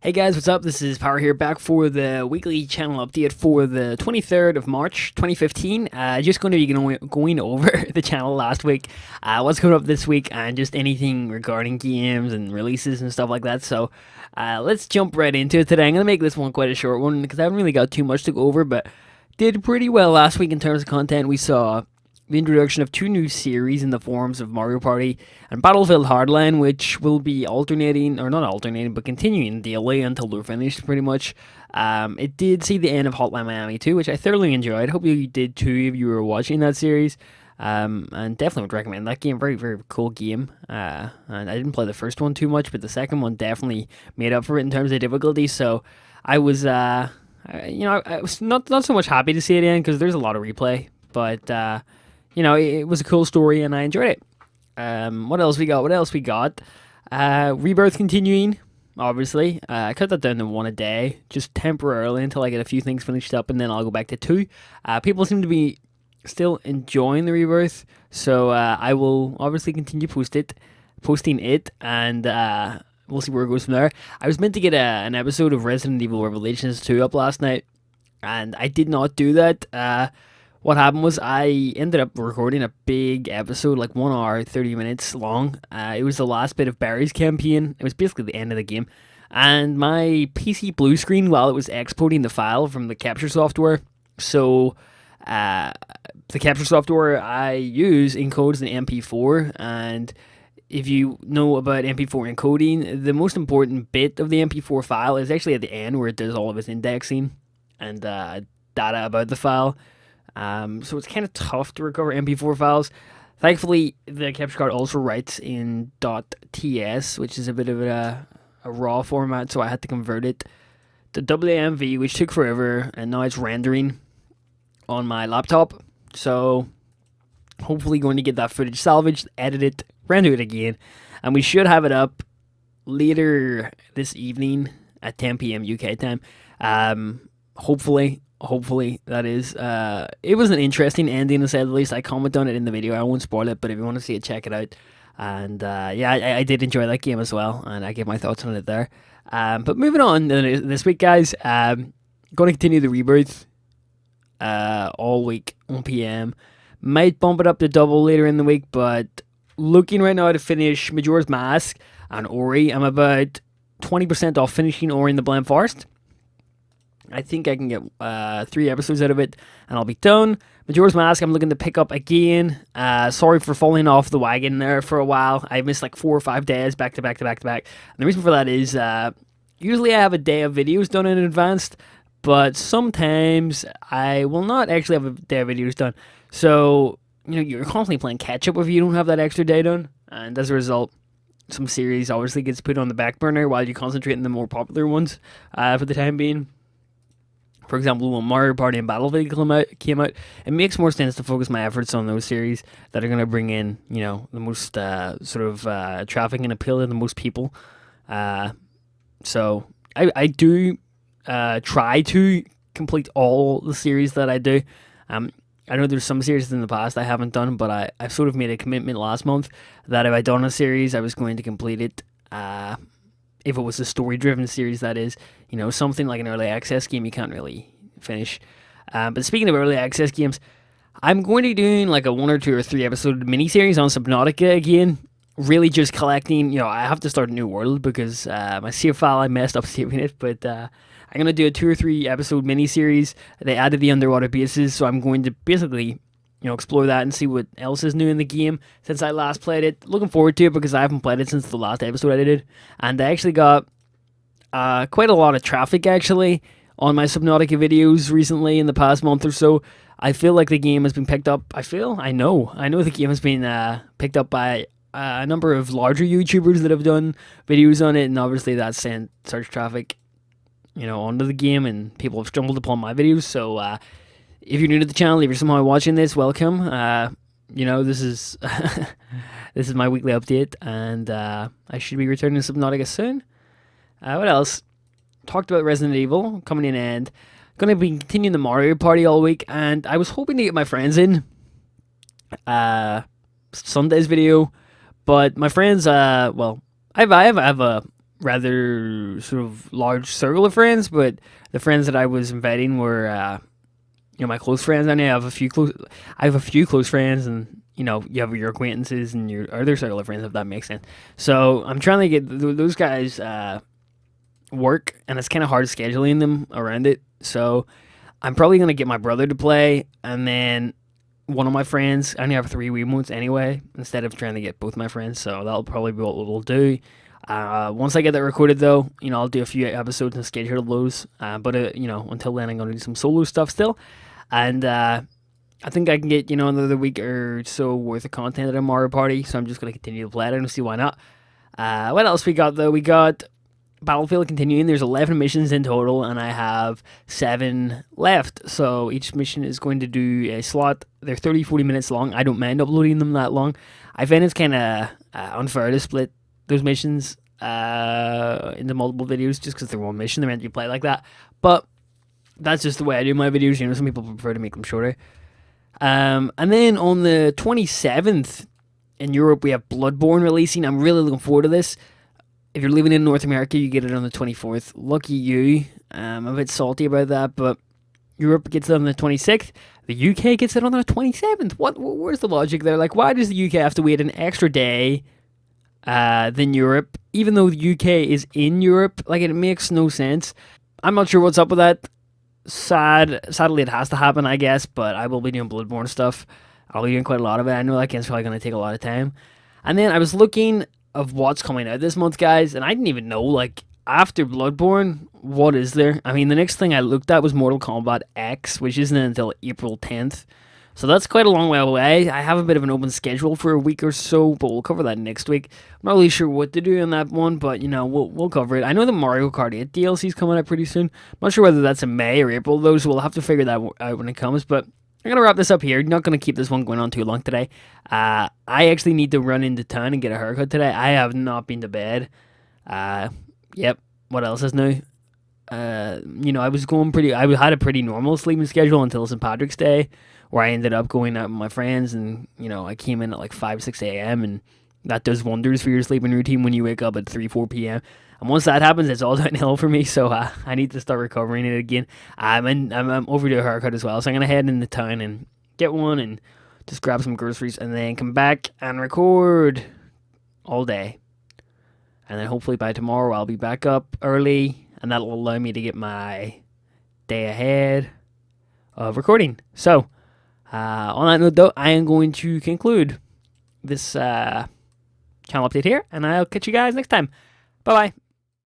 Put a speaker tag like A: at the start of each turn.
A: Hey guys, what's up? This is Power here, back for the weekly channel update for the 23rd of March 2015. Just going to be going over the channel last week, what's coming up this week, and just anything regarding games and releases and stuff like that. So let's jump right into it today. I'm going to make this one quite a short one because I haven't really got too much to go over, but did pretty well last week in terms of content. We saw the introduction of two new series in the forms of Mario Party and Battlefield Hardline, which will be alternating, or not alternating, but continuing daily until they're finished, pretty much. It did see the end of Hotline Miami 2, which I thoroughly enjoyed. Hope you did too if you were watching that series. And definitely would recommend that game. Very, very cool game. And I didn't play the first one too much, but the second one definitely made up for it in terms of difficulty. So I was, I was not so much happy to see it end because there's a lot of replay, but it was a cool story and I enjoyed it. What else we got? Rebirth continuing, obviously. I cut that down to one a day, just temporarily until I get a few things finished up, and then I'll go back to two. People seem to be still enjoying the Rebirth, so I will obviously continue posting it, and we'll see where it goes from there. I was meant to get an episode of Resident Evil Revelations 2 up last night, and I did not do that. What happened was I ended up recording a big episode, like 1 hour, 30 minutes long. It was the last bit of Barry's campaign. It was basically the end of the game. And my PC blue screen while it was exporting the file from the capture software. So the capture software I use encodes the MP4. And if you know about MP4 encoding, the most important bit of the MP4 file is actually at the end where it does all of its indexing and data about the file. So it's kind of tough to recover MP4 files. Thankfully, the capture card also writes in .ts, which is a bit of a raw format, so I had to convert it to WMV, which took forever, and now it's rendering on my laptop. So hopefully going to get that footage salvaged, edit it, render it again, and we should have it up later this evening at 10 p.m. UK time. Hopefully, that is. It was an interesting ending, to say the least. I comment on it in the video. I won't spoil it, but if you want to see it, check it out. And I did enjoy that game as well, and I gave my thoughts on it there. But moving on this week, guys, going to continue the Rebirth all week, 1 p.m. Might bump it up to double later in the week, but looking right now to finish Majora's Mask and Ori. I'm about 20% off finishing Ori in the Blind Forest. I think I can get 3 episodes out of it, and I'll be done. Majora's Mask, I'm looking to pick up again. Sorry for falling off the wagon there for a while. I missed like 4 or 5 days back to back. And the reason for that is usually I have a day of videos done in advance, but sometimes I will not actually have a day of videos done. So, you're constantly playing catch up if you don't have that extra day done, and as a result, some series obviously gets put on the back burner while you concentrate on the more popular ones for the time being. For example, when Mario Party and Battlefield came out, it makes more sense to focus my efforts on those series that are going to bring in, the most traffic and appeal to the most people. So I do try to complete all the series that I do. I know there's some series in the past I haven't done, but I've sort of made a commitment last month that if I done a series, I was going to complete it. If it was a story-driven series, that is, something like an early access game you can't really finish. But speaking of early access games, I'm going to be doing like a 1 or 2 or 3 episode miniseries on Subnautica again. Really just collecting, I have to start a new world because my save file, I messed up saving it, but I'm going to do a 2 or 3 episode miniseries. They added the underwater bases, so I'm going to basically explore that and see what else is new in the game since I last played it. Looking forward to it because I haven't played it since the last episode I did. And I actually got quite a lot of traffic, actually, on my Subnautica videos recently in the past month or so. I feel like the game has been picked up. I know the game has been picked up by a number of larger YouTubers that have done videos on it, and obviously that sent search traffic, onto the game, and people have stumbled upon my videos. So, if you're new to the channel, if you're somehow watching this, welcome. This is this is my weekly update, and I should be returning to Subnautica soon. What else? Talked about Resident Evil coming in, and going to be continuing the Mario Party all week, and I was hoping to get my friends in Sunday's video, but my friends, I have rather sort of large circle of friends, but the friends that I was inviting were my close friends. I have a few close friends, and you have your acquaintances and your other circle of friends, if that makes sense. So I'm trying to get those guys work, and it's kind of hard scheduling them around it. So I'm probably gonna get my brother to play, and then one of my friends. I only have 3 Wiimotes anyway, instead of trying to get both my friends. So that'll probably be what we'll do. Once I get that recorded, though, I'll do a few episodes and schedule those. But until then, I'm gonna do some solo stuff still, and I think I can get another week or so worth of content at a Mario Party. So I'm just gonna continue to play it and see why not. What else we got though? We got Battlefield continuing. There's 11 missions in total, and I have 7 left. So each mission is going to do a slot. They're 30, 40 minutes long. I don't mind uploading them that long. I find it's kind of unfair to split those missions into multiple videos just because they're one mission. They're meant to be played like that. But that's just the way I do my videos. Some people prefer to make them shorter. And then on the 27th in Europe, we have Bloodborne releasing. I'm really looking forward to this. If you're living in North America, you get it on the 24th. Lucky you. I'm a bit salty about that, but Europe gets it on the 26th. The UK gets it on the 27th. Where's the logic there? Like, why does the UK have to wait an extra day than Europe, even though the UK is in Europe? Like, it makes no sense. I'm not sure what's up with that. Sadly, it has to happen, I guess, but I will be doing Bloodborne stuff. I'll be doing quite a lot of it. I know that game's probably going to take a lot of time. And then I was looking of what's coming out this month, guys, and I didn't even know, like, after Bloodborne, what is there? I mean, the next thing I looked at was Mortal Kombat X, which isn't until April 10th. So that's quite a long way away. I have a bit of an open schedule for a week or so, but we'll cover that next week. I'm not really sure what to do on that one, but, we'll cover it. I know the Mario Kart 8 DLC is coming out pretty soon. I'm not sure whether that's in May or April, though, so we'll have to figure that out when it comes, but I'm going to wrap this up here. Not going to keep this one going on too long today. I actually need to run into town and get a haircut today. I have not been to bed. Yep. What else is new? I had a pretty normal sleeping schedule until St. Patrick's Day, where I ended up going out with my friends, and, I came in at like 5, 6 a.m., and that does wonders for your sleeping routine when you wake up at 3, 4 p.m. And once that happens, it's all downhill for me, so I need to start recovering it again. I'm overdue a haircut as well, so I'm going to head into town and get one and just grab some groceries and then come back and record all day. And then hopefully by tomorrow I'll be back up early, and that will allow me to get my day ahead of recording. So, on that note though, I am going to conclude this channel update here, and I'll catch you guys next time. Bye-bye.